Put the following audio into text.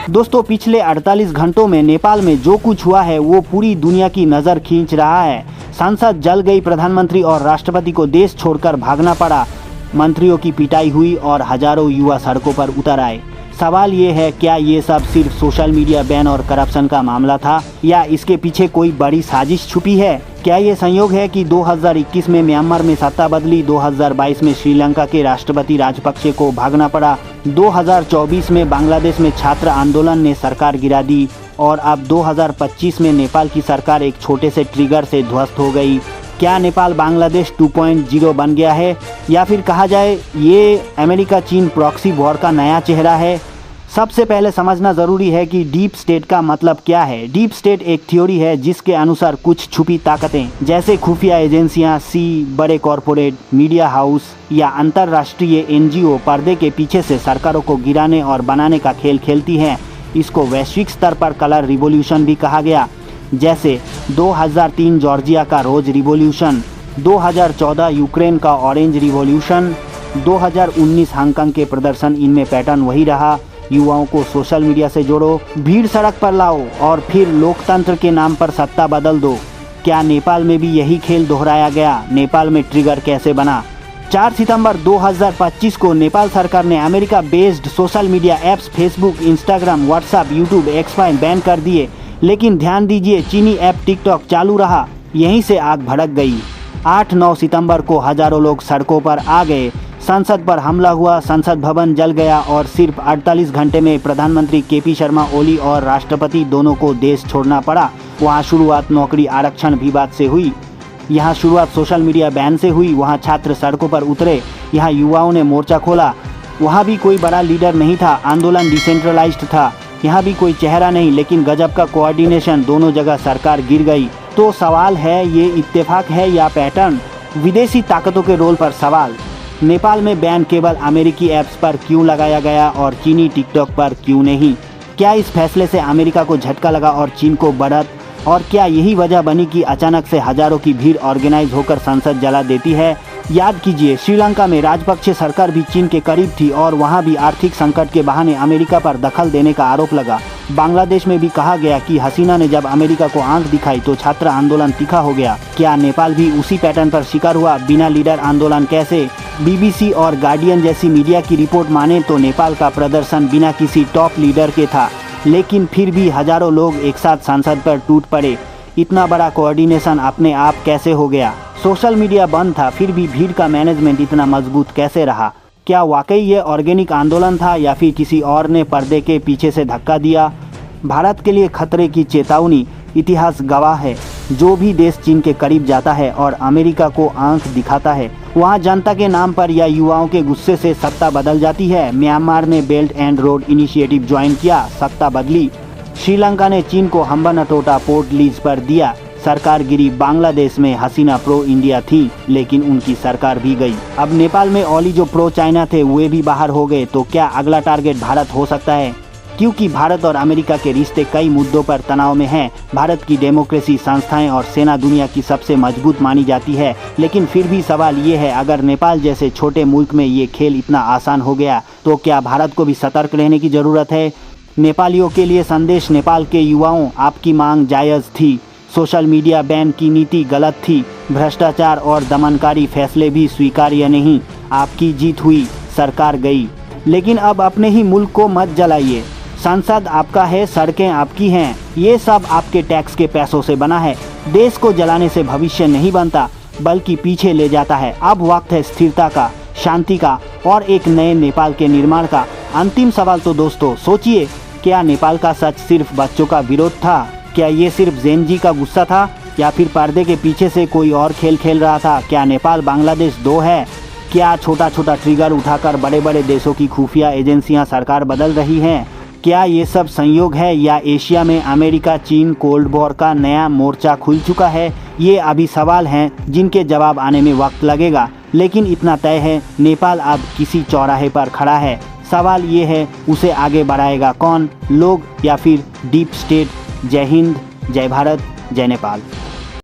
दोस्तों, पिछले 48 घंटों में नेपाल में जो कुछ हुआ है वो पूरी दुनिया की नज़र खींच रहा है। संसद जल गई, प्रधानमंत्री और राष्ट्रपति को देश छोड़कर भागना पड़ा, मंत्रियों की पिटाई हुई और हजारों युवा सड़कों पर उतर आए। सवाल ये है, क्या ये सब सिर्फ सोशल मीडिया बैन और करप्शन का मामला था या इसके पीछे कोई बड़ी साजिश छुपी है? क्या ये संयोग है कि 2021 में म्यांमार में सत्ता बदली, 2022 में श्रीलंका के राष्ट्रपति राजपक्षे को भागना पड़ा, 2024 में बांग्लादेश में छात्र आंदोलन ने सरकार गिरा दी और अब 2025 में नेपाल की सरकार एक छोटे से ट्रिगर से ध्वस्त हो गई? क्या नेपाल बांग्लादेश 2.0 बन गया है या फिर कहा जाए ये अमेरिका चीन प्रॉक्सी वॉर का नया चेहरा है? सबसे पहले समझना ज़रूरी है कि डीप स्टेट का मतलब क्या है। डीप स्टेट एक थ्योरी है जिसके अनुसार कुछ छुपी ताकतें जैसे खुफिया एजेंसियां, बड़े कॉरपोरेट, मीडिया हाउस या अंतर्राष्ट्रीय एनजीओ पर्दे के पीछे से सरकारों को गिराने और बनाने का खेल खेलती हैं। इसको वैश्विक स्तर पर कलर रिवॉल्यूशन भी कहा गया, जैसे 2003 जॉर्जिया का रोज रिवॉल्यूशन, 2014 यूक्रेन का ऑरेंज रिवॉल्यूशन, 2019 हांगकांग के प्रदर्शन। इनमें पैटर्न वही रहा, युवाओं को सोशल मीडिया से जोड़ो, भीड़ सड़क पर लाओ और फिर लोकतंत्र के नाम पर सत्ता बदल दो। क्या नेपाल में भी यही खेल दोहराया गया? नेपाल में ट्रिगर कैसे बना? 4 सितंबर 2025 को नेपाल सरकार ने America based social media apps Facebook, Instagram, WhatsApp, YouTube, x ban कर दिए, लेकिन ध्यान दीजिए चीनी ऐप टिकटॉक चालू रहा। यहीं से आग भड़क गई। 8-9 सितंबर को हजारों लोग सड़कों पर आ गए, संसद पर हमला हुआ, संसद भवन जल गया और सिर्फ 48 घंटे में प्रधानमंत्री केपी शर्मा ओली और राष्ट्रपति दोनों को देश छोड़ना पड़ा। वहाँ शुरुआत नौकरी आरक्षण विवाद से हुई, यहाँ शुरुआत सोशल मीडिया बैन से हुई, वहाँ छात्र सड़कों पर उतरे, यहाँ युवाओं ने मोर्चा खोला। वहाँ भी कोई बड़ा लीडर नहीं था, आंदोलन डिसेंट्रलाइज्ड था। यहाँ भी कोई चेहरा नहीं, लेकिन गजब का कोऑर्डिनेशन, दोनों जगह सरकार गिर गई। तो सवाल है, ये इत्तेफाक है या पैटर्न? विदेशी ताकतों के रोल पर सवाल। नेपाल में बैन केवल अमेरिकी ऐप्स पर क्यों लगाया गया और चीनी टिकटॉक पर क्यों नहीं? क्या इस फैसले से अमेरिका को झटका लगा और चीन को बढ़त? और क्या यही वजह बनी कि अचानक से हजारों की भीड़ ऑर्गेनाइज होकर संसद जला देती है? याद कीजिए, श्रीलंका में राजपक्षे सरकार भी चीन के करीब थी और वहां भी आर्थिक संकट के बहाने अमेरिका पर दखल देने का आरोप लगा। बांग्लादेश में भी कहा गया कि हसीना ने जब अमेरिका को आंख दिखाई तो छात्र आंदोलन तीखा हो गया। क्या नेपाल भी उसी पैटर्न पर शिकार हुआ? बिना लीडर आंदोलन कैसे? BBC और गार्डियन जैसी मीडिया की रिपोर्ट माने तो नेपाल का प्रदर्शन बिना किसी टॉप लीडर के था, लेकिन फिर भी हजारों लोग एक साथ संसद पर टूट पड़े। इतना बड़ा कोऑर्डिनेशन अपने आप कैसे हो गया? सोशल मीडिया बंद था, फिर भी भीड़ का मैनेजमेंट इतना मजबूत कैसे रहा? क्या वाकई ये ऑर्गेनिक आंदोलन था या फिर किसी और ने पर्दे के पीछे से धक्का दिया? भारत के लिए खतरे की चेतावनी। इतिहास गवाह है, जो भी देश चीन के करीब जाता है और अमेरिका को आंख दिखाता है, वहाँ जनता के नाम पर या युवाओं के गुस्से से सत्ता बदल जाती है। म्यांमार ने belt and road initiative join किया, सत्ता बदली। श्रीलंका ने चीन को हम्बनटोटा पोर्ट लीज पर दिया, सरकार गिरी। बांग्लादेश में हसीना प्रो इंडिया थी, लेकिन उनकी सरकार भी गई। अब नेपाल में ओली जो प्रो चाइना थे वे भी बाहर हो गए। तो क्या अगला टारगेट भारत हो सकता है? क्योंकि भारत और अमेरिका के रिश्ते कई मुद्दों पर तनाव में हैं। भारत की डेमोक्रेसी, संस्थाएं और सेना दुनिया की सबसे मजबूत मानी जाती है, लेकिन फिर भी सवाल ये है, अगर नेपाल जैसे छोटे मुल्क में ये खेल इतना आसान हो गया तो क्या भारत को भी सतर्क रहने की ज़रूरत है? नेपालियों के लिए संदेश। नेपाल के युवाओं, आपकी मांग जायज़ थी। सोशल मीडिया बैन की नीति गलत थी। भ्रष्टाचार और दमनकारी फैसले भी स्वीकार्य नहीं। आपकी जीत हुई, सरकार गई, लेकिन अब अपने ही मुल्क को मत जलाइए। संसद आपका है, सड़कें आपकी हैं, ये सब आपके टैक्स के पैसों से बना है। देश को जलाने से भविष्य नहीं बनता, बल्कि पीछे ले जाता है। अब वक्त है स्थिरता का, शांति का और एक नए नेपाल के निर्माण का। अंतिम सवाल तो दोस्तों सोचिए, क्या नेपाल का सच सिर्फ बच्चों का विरोध था? क्या ये सिर्फ जेन-जी का गुस्सा था या फिर पर्दे के पीछे से कोई और खेल खेल रहा था? क्या नेपाल बांग्लादेश 2 है? क्या छोटा छोटा ट्रिगर उठाकर बड़े बड़े देशों की खुफिया एजेंसियां सरकार बदल रही हैं? क्या ये सब संयोग है या एशिया में अमेरिका चीन कोल्ड वॉर का नया मोर्चा खुल चुका है? ये अभी सवाल हैं जिनके जवाब आने में वक्त लगेगा, लेकिन इतना तय है, नेपाल अब किसी चौराहे पर खड़ा है। सवाल ये है, उसे आगे बढ़ाएगा कौन, लोग या फिर डीप स्टेट? जय हिंद, जय भारत, जय नेपाल।